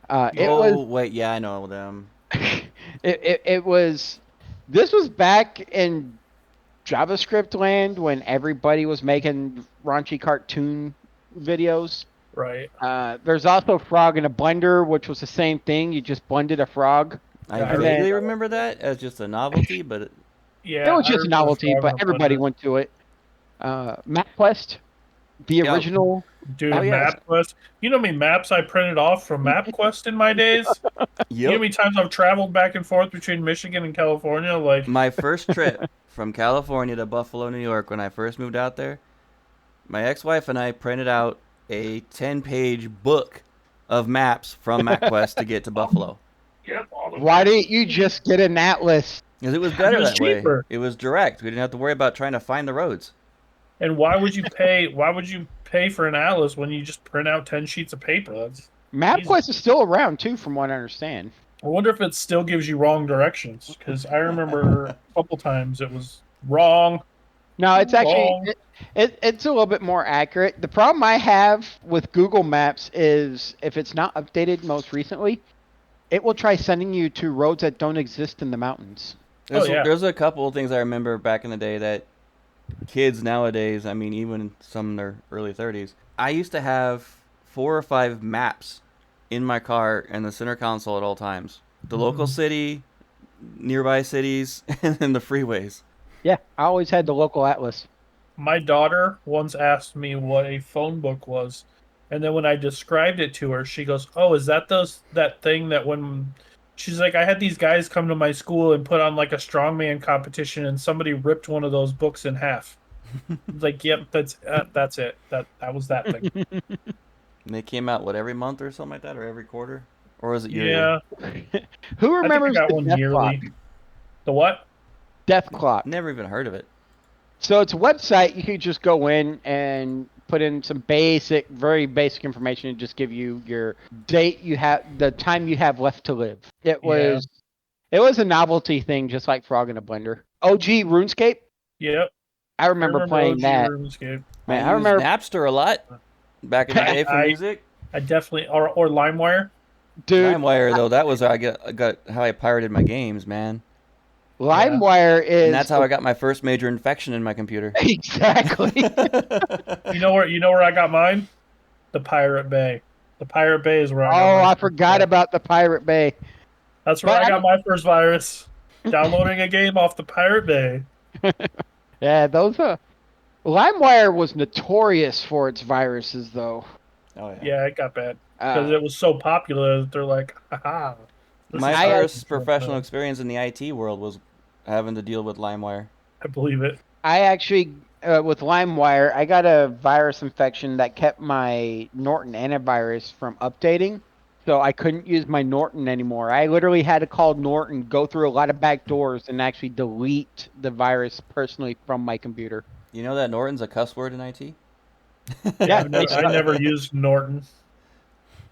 Wait, yeah, I know them. It was. This was back in JavaScript land when everybody was making raunchy cartoon videos. Right. There's also Frog in a Blender, which was the same thing. You just blended a frog. I vaguely remember that as just a novelty, but yeah, it was just a novelty, but everybody went to it. MapQuest, the original. Dude, MapQuest. You know how many maps I printed off from MapQuest in my days? You know how many times I've traveled back and forth between Michigan and California? Like my first trip from California to Buffalo, New York, when I first moved out there, my ex-wife and I printed out a 10-page book of maps from MapQuest to get to Buffalo. Yep. Why didn't you just get an atlas? Because it was better that cheaper. way. It was direct. We didn't have to worry about trying to find the roads. And why would you pay? Why would you pay for an atlas when you just print out 10 sheets of paper? That's MapQuest is still around too, from what I understand. I wonder if it still gives you wrong directions, because I remember a couple times it was wrong. No, it's actually it's a little bit more accurate. The problem I have with Google Maps is if it's not updated most recently, it will try sending you to roads that don't exist in the mountains. There's a couple of things I remember back in the day that kids nowadays, I mean, even some in their early 30s, I used to have 4 or 5 maps in my car in the center console at all times. The local city, nearby cities, and then the freeways. Yeah, I always had the local atlas. My daughter once asked me what a phone book was, and then when I described it to her, she goes, "Oh, is that that thing that when..." She's like, "I had these guys come to my school and put on like a strongman competition, and somebody ripped one of those books in half." Like, yep, that's it. That was that thing. And they came out every month or something like that, or every quarter, or was it yearly? Yeah. Who remembers I got the one Death yearly. Clock? The what? Death Clock. Never even heard of it. So it's a website you could just go in and put in some very basic information and just give you your date you have, the time you have left to live. It was a novelty thing, just like Frog in a Blender. OG RuneScape. Yep. I remember playing OG that. RuneScape. Man, I remember Napster a lot back in the day for music. I definitely or LimeWire. Dude, LimeWire though, that was how I got how I pirated my games, man. LimeWire is. And that's how I got my first major infection in my computer. Exactly. You know where I got mine? The Pirate Bay. The Pirate Bay is where I got I forgot about the Pirate Bay. That's where I got my first virus. Downloading a game off the Pirate Bay. Yeah, those LimeWire was notorious for its viruses, though. Oh yeah. Yeah, it got bad because it was so popular that they're like, haha. My first professional experience in the IT world was having to deal with LimeWire. I believe it. I actually, with LimeWire, I got a virus infection that kept my Norton antivirus from updating. So I couldn't use my Norton anymore. I literally had to call Norton, go through a lot of back doors, and actually delete the virus personally from my computer. You know that Norton's a cuss word in IT? Yeah, Yeah, it's, I never used Norton.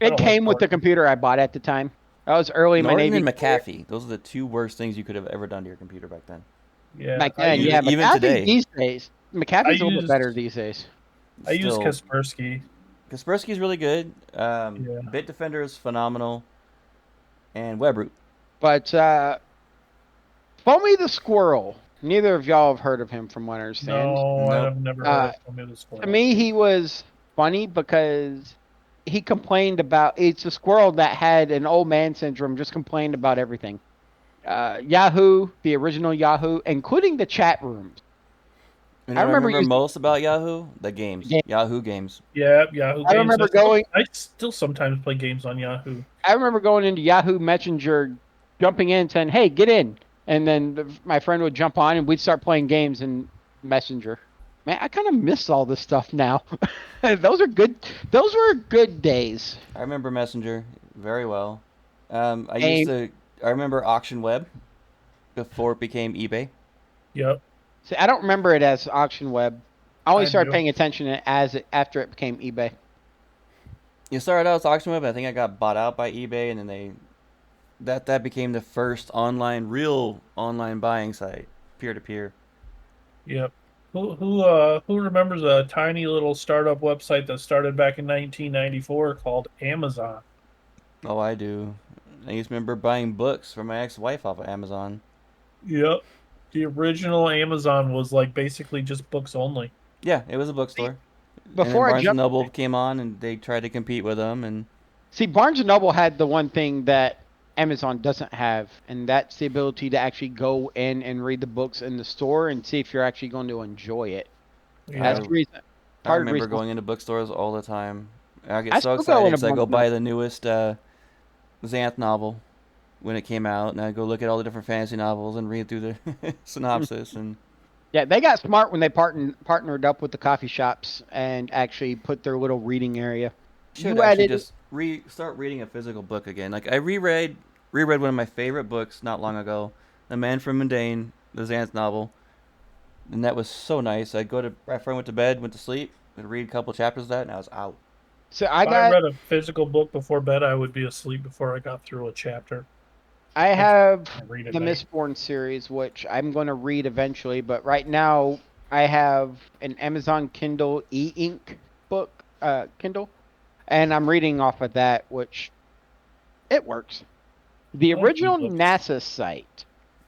I it don't like came with the Norton. computer I bought at the time. I was early in my Norton Navy and career. McAfee. Those are the two worst things you could have ever done to your computer back then. Yeah, Back then, Even yeah, even McAfee today, these days. I McAfee's a little bit used better these days. I used still Kaspersky. Kaspersky's really good. Yeah. Bitdefender is phenomenal, and WebRoot. But Foamy the Squirrel. Neither of y'all have heard of him, from what I understand. No, Nope. I've never heard Uh, of Foamy the to Squirrel. me, he was funny because he complained about. It's a squirrel that had an old man syndrome. Just complained about everything. Yahoo, the original Yahoo, including the chat rooms. You I know what I remember remember using. most about Yahoo? The games. Yahoo games. Yeah, Yahoo I Games. remember going. I still sometimes play games on Yahoo. I remember going into Yahoo Messenger, jumping in, saying, "Hey, get in," and then my friend would jump on, and we'd start playing games in Messenger. Man, I kind of miss all this stuff now. Those are good. Those were good days. I remember Messenger very well. Hey, I remember Auction Web before it became eBay. Yep, see, I don't remember it as Auction Web. I only I started do. paying attention after it became eBay. You started out as Auction Web. I think I got bought out by eBay, and then that became the first real online buying site, peer to peer. Yep. Who remembers a tiny little startup website that started back in 1994 called Amazon? Oh, I do. I used to remember buying books for my ex-wife off of Amazon. Yep. The original Amazon was like basically just books only. Yeah, it was a See, bookstore. And then before I Barnes and jump, Noble came on, and they tried to compete with them. And see, Barnes and Noble had the one thing that Amazon doesn't have, and that's the ability to actually go in and read the books in the store and see if you're actually going to enjoy it. That's I Yeah. the reason. I Part of the remember reason going into bookstores all the time. I get I so still go excited into because I Barnes go and Noble. buy the newest Xanth novel when it came out, and I go look at all the different fantasy novels and read through the synopsis. And Yeah, they got smart when they partnered up with the coffee shops and actually put their little reading area. should You actually added, just start reading a physical book again. Like I reread one of my favorite books not long ago, The Man from Mundane, the Xanth novel, and that was so nice. I'd go to After I went to bed, went to sleep, I'd read a couple chapters of that, and I was out. so I If I got, read a physical book before bed, I would be asleep before I got through a chapter. I I have can't read at the night. Mistborn series, which I'm going to read eventually, but right now I have an Amazon Kindle e-ink book, Kindle, and I'm reading off of that, which it works. The I like original ebooks. NASA site.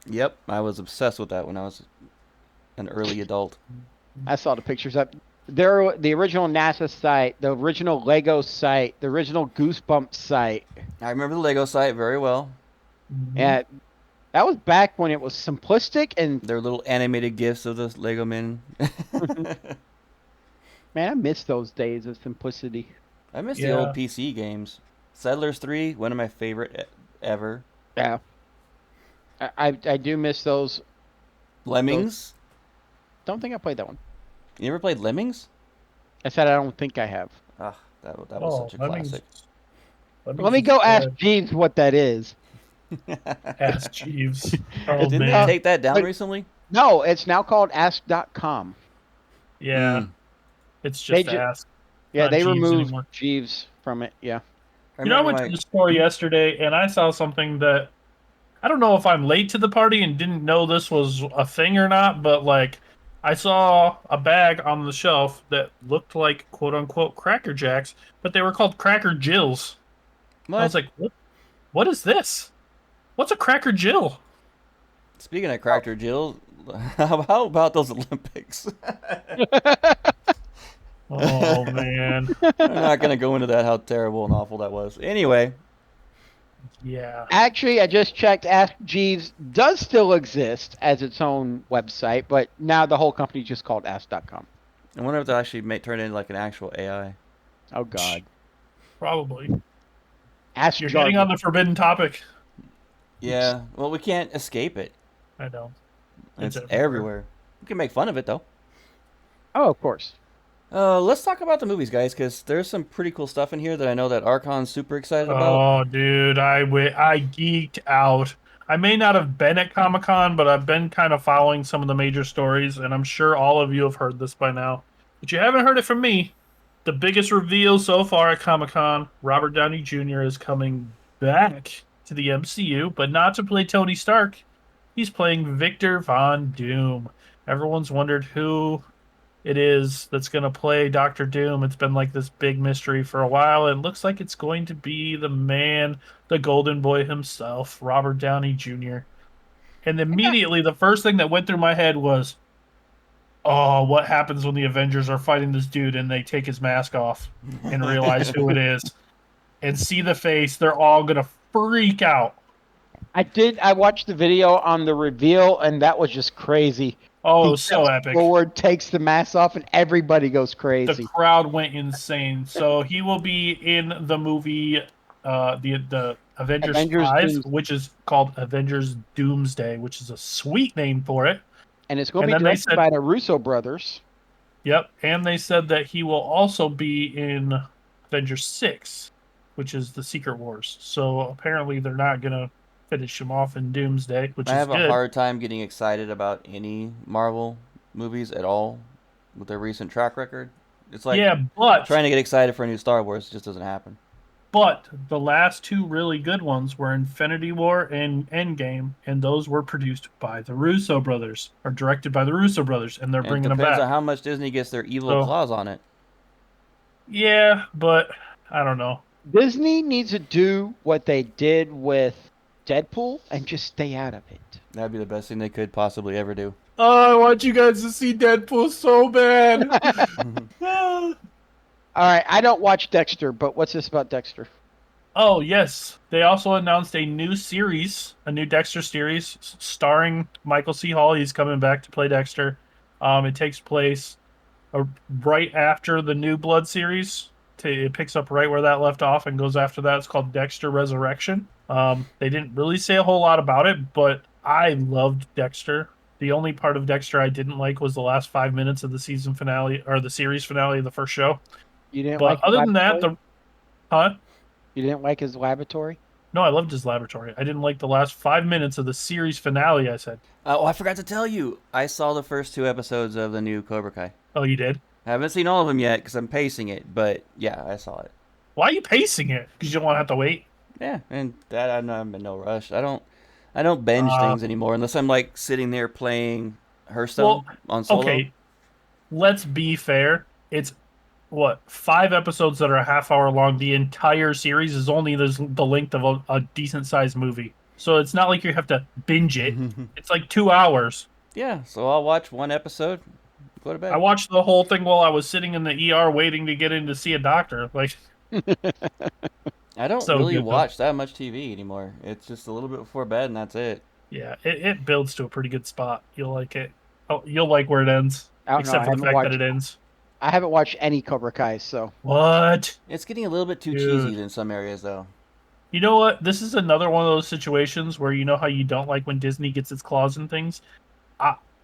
Yep, I was obsessed with that when I was an early adult. I saw the pictures up. There, the original NASA site, the original Lego site, the original Goosebumps site. I remember the Lego site very well. Mhm. Yeah, that was back when it was simplistic and Their little animated gifs of the Lego men. man, I miss those days of simplicity. I miss the old Yeah. PC games. Settlers 3, one of my favorite ever. Yeah, I do miss those. Those Lemmings? don't think I played that one. You ever played Lemmings? I said I don't think I have. Ah, that was Oh, such a Lemmings. classic. Let Lemmings me is go ask good. Jeeves what that is. Ask Jeeves. Oh Didn't they Uh, man. take that down but recently? no, it's now called Ask.com. Yeah. Mm. It's They just just Ask, yeah, not they Jeeves removed anymore. Jeeves from it. Yeah. I You know, I remember went to my the store yesterday and I saw something that I don't know if I'm late to the party and didn't know this was a thing or not, but like I saw a bag on the shelf that looked like quote unquote Cracker Jacks, but they were called Cracker Jills. I was what? like, what is this? What's a Cracker Jill? Speaking of Cracker Jill, how about those Olympics? Oh man. I'm not gonna go into that how terrible and awful that was. Anyway, Yeah. Actually, I just checked. Ask Jeeves does still exist as its own website, but now the whole company just called Ask.com. I wonder if that actually may turn into like an actual AI. Oh God, Probably. Ask You're getting on Jarvis. the forbidden topic. Yeah, well, we can't escape it. I know. It's It's everywhere. everywhere. We can make fun of it though. Oh, of course. Let's talk about the movies, guys, because there's some pretty cool stuff in here that I know that Archon's super excited about. Oh, dude, I geeked out. I may not have been at Comic-Con, but I've been kind of following some of the major stories, and I'm sure all of you have heard this by now. But you haven't heard it from me. The biggest reveal so far at Comic-Con, Robert Downey Jr. is coming back to the MCU, but not to play Tony Stark. He's playing Victor Von Doom. Everyone's wondered who it is that's going to play Doctor Doom. It's been like this big mystery for a while. It looks like it's going to be the man, the golden boy himself, Robert Downey Jr. And immediately the first thing that went through my head was, oh, what happens when the Avengers are fighting this dude and they take his mask off and realize who it is and see the face? They're all going to freak out. I watched the video on the reveal, and that was just crazy. Oh, He so steps epic. Forward, takes the mask off, and everybody goes The crazy. crowd went insane. So he will be in the movie, the Avengers 5, Doomsday. which is called Avengers Doomsday, which is a sweet name for it. And it's going And to be then they directed said- by the Russo brothers. Yep, and they said that he will also be in Avengers 6, which is the Secret Wars. So apparently they're not going to finish him off in Doomsday, which I is have good. a hard time getting excited about any Marvel movies at all with their recent track record. It's like yeah, but trying to get excited for a new Star Wars just doesn't happen. But the last two really good ones were Infinity War and Endgame, and those were produced by the Russo brothers, or directed by the Russo brothers, and they're And bringing it them depends back. on how much Disney gets their evil So- claws on it. Yeah, but I don't know. Disney needs to do what they did with Deadpool and just stay out of it. That'd be the best thing they could possibly ever do. Oh, I want you guys to see Deadpool so bad. All right, I don't watch Dexter, but what's this about Dexter? Oh, yes. They also announced a new series, a new Dexter series, starring Michael C. Hall. He's coming back to play Dexter. It takes place right after the New Blood series. It picks up right where that left off and goes after that. It's called Dexter Resurrection. They didn't really say a whole lot about it, but I loved Dexter. The only part of Dexter I didn't like was the last 5 minutes of the season finale, or the series finale of the first show. You didn't But like his other than that, laboratory? You didn't like his laboratory? No, I loved his laboratory. I didn't like the last 5 minutes of the series finale, I said. Oh, I forgot to tell you. I saw the first 2 episodes of the new Cobra Kai. Oh, you did? I haven't seen all of them yet because I'm pacing it, but yeah, I saw it. Why are you pacing it? Because you don't want to have to wait? Yeah, and that I'm in no rush. I don't binge things anymore unless I'm like sitting there playing Hearthstone on solo. Okay, let's be fair. It's, 5 episodes that are a half hour long. The entire series is only the length of a decent-sized movie. So it's not like you have to binge it. It's like 2 hours. Yeah, so I'll watch one episode, go to bed. I watched the whole thing while I was sitting in the ER waiting to get in to see a doctor. Like, I don't so really good, though. watch that much TV anymore. It's just a little bit before bed, and that's it. yeah, it builds to a pretty good spot. You'll like it. Oh, you'll like where it ends. I don't know. Except for the fact that it ends. I haven't watched any Cobra Kai, so What? It's getting a little bit too Dude. cheesy in some areas, though. You know what? This is another one of those situations where you know how you don't like when Disney gets its claws in things.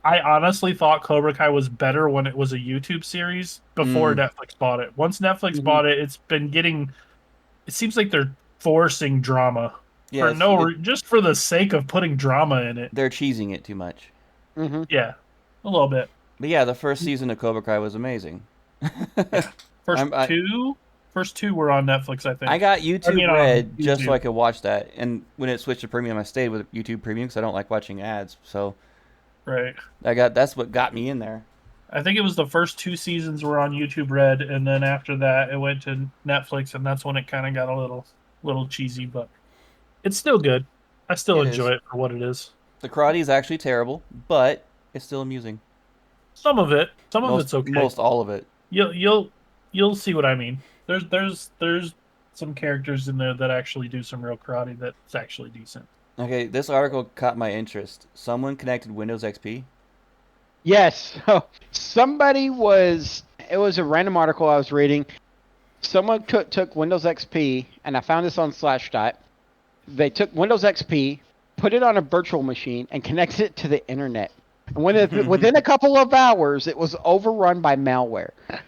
I honestly thought Cobra Kai was better when it was a YouTube series before Netflix bought it. Once Netflix bought it, it's been getting. It seems like they're forcing drama Yeah, just for the sake of putting drama in it. they're cheesing it too much. Yeah, a little bit. But yeah, the first season of Cobra Kai was amazing. First two were on Netflix, I think. I got YouTube Red just so YouTube. I could watch that, and when it switched to Premium, I stayed with YouTube Premium because I don't like watching ads. So Right. that's what got me in there. I think it was the first 2 seasons were on YouTube Red, and then after that it went to Netflix, and that's when it kind of got a little cheesy, but it's still good. I still It enjoy is. it for what it is. The karate is actually terrible, but it's still amusing. Some of it's okay. Most all of it. You'll see what I mean. There's some characters in there that actually do some real karate that's actually decent. Okay, this article caught my interest. Someone connected Windows XP. yes. It was a random article I was reading. Someone took Windows XP, and I found this on Slashdot. They took Windows XP, put it on a virtual machine, and connected it to the internet. And within a couple of hours, it was overrun by malware. I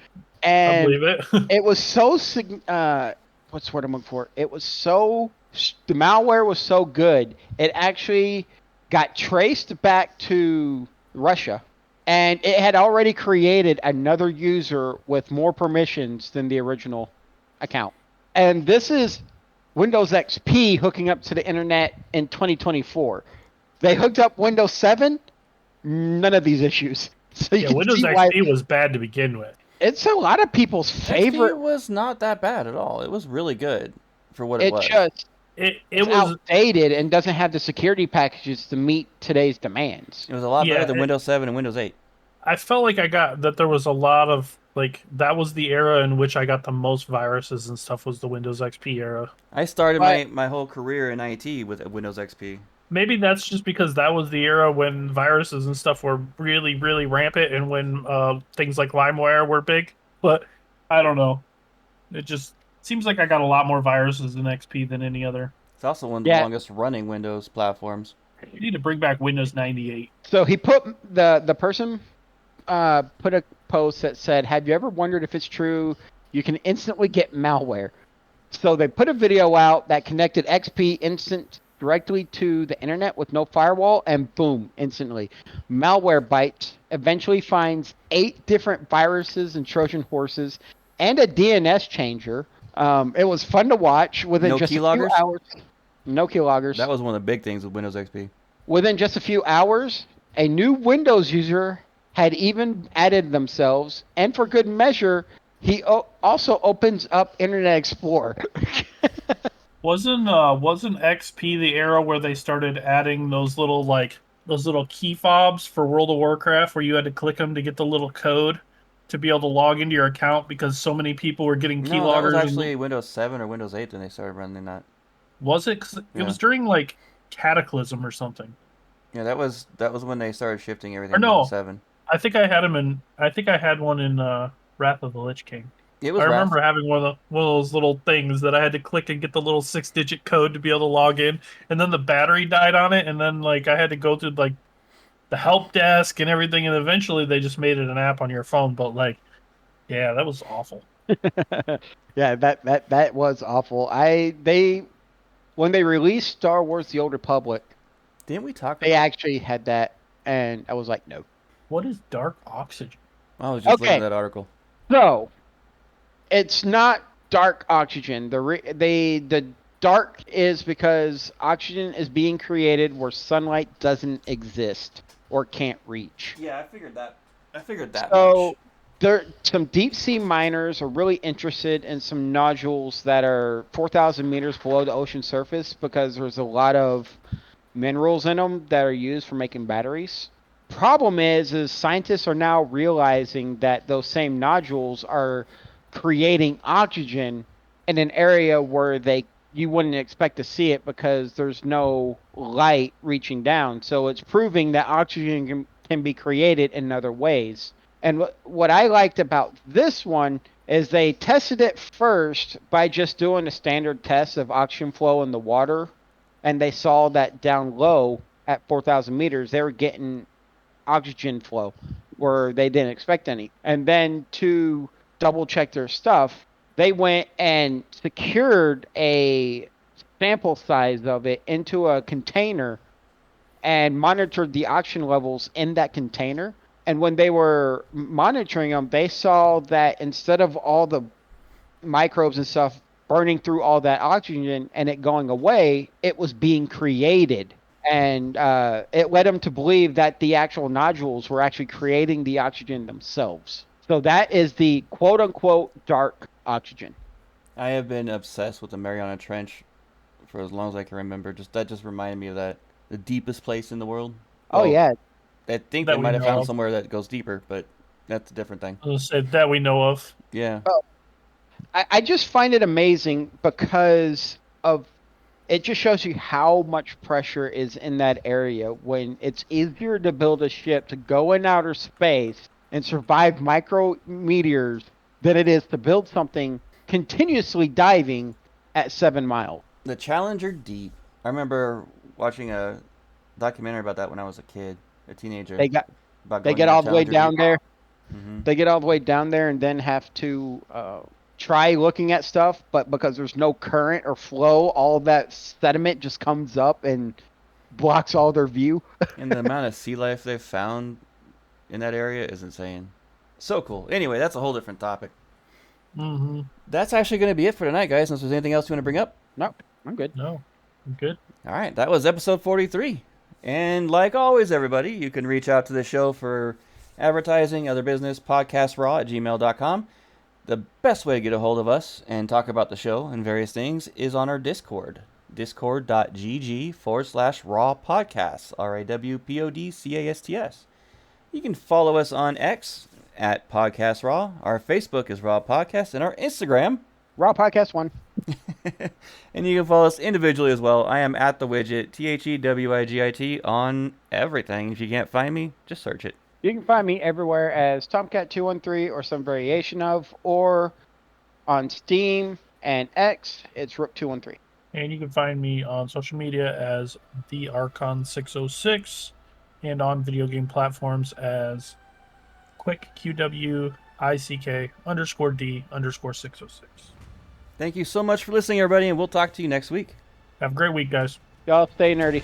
And believe it. it was so what's the word I'm looking for? The malware was so good, it actually got traced back to Russia, and it had already created another user with more permissions than the original account. And this is Windows XP hooking up to the internet in 2024. They hooked up Windows 7, none of these issues. So you Yeah, can Windows see why XP was bad to begin with. it's a lot of people's favorite. XP was not that bad at all. It was really good for what it It was. just It it's was outdated and doesn't have the security packages to meet today's demands. It was a lot better yeah. than Windows 7 and Windows 8. I felt like I got that there was a lot of like that was the era in which I got the most viruses and stuff was the Windows XP era. I started But my whole career in IT with Windows XP. Maybe that's just because that was the era when viruses and stuff were really, really rampant and when things like LimeWire were big. But I don't know. It just seems like I got a lot more viruses in XP than any other. It's also one of the yeah, longest running Windows platforms. You need to bring back Windows 98. so he put the person put a post that said, "Have you ever wondered if it's true you can instantly get malware?" So they put a video out that connected XP instant directly to the internet with no firewall, and boom, instantly. Malwarebytes eventually finds 8 different viruses and Trojan horses and a DNS changer. It was fun to watch within No just a few keyloggers? hours. No keyloggers. That was one of the big things with Windows XP. Within just a few hours, a new Windows user had even added themselves, and for good measure, he also opens up Internet Explorer. Wasn't XP the era where they started adding those little key fobs for World of Warcraft where you had to click them to get the little code to be able to log into your account because so many people were getting No, that was keyloggers? actually Windows 7 or Windows 8 then they started running that. Was it? 'Cause it was during like Cataclysm or something. Yeah, that was when they started shifting everything Or to no, Windows 7. I think I had him in. I think I had one in Wrath of the Lich King. It was I Wrath. remember having one of those little things that I had to click and get the little 6-digit code to be able to log in, and then the battery died on it, and then like I had to go through like the help desk and everything, and eventually they just made it an app on your phone. But like, yeah, that was awful. Yeah, that was awful. When they released Star Wars: The Old Republic, Didn't we talk they about actually had that, and I was like, no. What is dark oxygen? I was just looking Okay. at that article. So it's not dark oxygen. The dark is because oxygen is being created where sunlight doesn't exist or can't reach. Yeah, I figured that. So some deep sea miners are really interested in some nodules that are 4,000 meters below the ocean surface because there's a lot of minerals in them that are used for making batteries. Problem is scientists are now realizing that those same nodules are creating oxygen in an area where you wouldn't expect to see it because there's no light reaching down. So it's proving that oxygen can be created in other ways. And what I liked about this one is they tested it first by just doing a standard test of oxygen flow in the water, and they saw that down low at 4,000 meters, they were getting oxygen flow where they didn't expect any. And then to double check their stuff, they went and secured a sample size of it into a container and monitored the oxygen levels in that container. And when they were monitoring them, they saw that instead of all the microbes and stuff burning through all that oxygen and it going away, it was being created. And it led them to believe that the actual nodules were actually creating the oxygen themselves. So that is the quote-unquote dark oxygen. I have been obsessed with the Mariana Trench for as long as I can remember. That just reminded me of that. The deepest place in the world. Oh, yeah. I think That they we might have know found of. somewhere that goes deeper, but that's a different thing. That we know of. Yeah. I just find it amazing because of it just shows you how much pressure is in that area when it's easier to build a ship to go in outer space and survive micrometeors than it is to build something continuously diving at 7 miles. The Challenger Deep. I remember watching a documentary about that when I was a kid. a teenager. They got about they going get all the downtown way to down there. Mm-hmm. They get all the way down there and then have to try looking at stuff, but because there's no current or flow, all of that sediment just comes up and blocks all their view. And the amount of sea life they've found in that area is insane. So cool. Anyway, that's a whole different topic. Mm-hmm. That's actually going to be it for tonight, guys. Unless there's anything else you want to bring up. No, I'm good. No, I'm good. All right, that was episode 43. And like always, everybody, you can reach out to the show for advertising, other business, podcastraw@gmail.com. The best way to get a hold of us and talk about the show and various things is on our Discord. Discord.gg/raw podcasts. RAWPODCASTS. You can follow us on X at Podcast Raw. Our Facebook is Raw Podcast, and our Instagram, Raw Podcast 1. and you can follow us individually as well. I am at the widget, THEWIGIT, on everything. If you can't find me, just search it. You can find me everywhere as Tomcat213 or some variation of, or on Steam and X, it's Rook213. And you can find me on social media as the Archon606 and on video game platforms as QWICK_D_606. Thank you so much for listening, everybody, and we'll talk to you next week. Have a great week, guys. Y'all stay nerdy.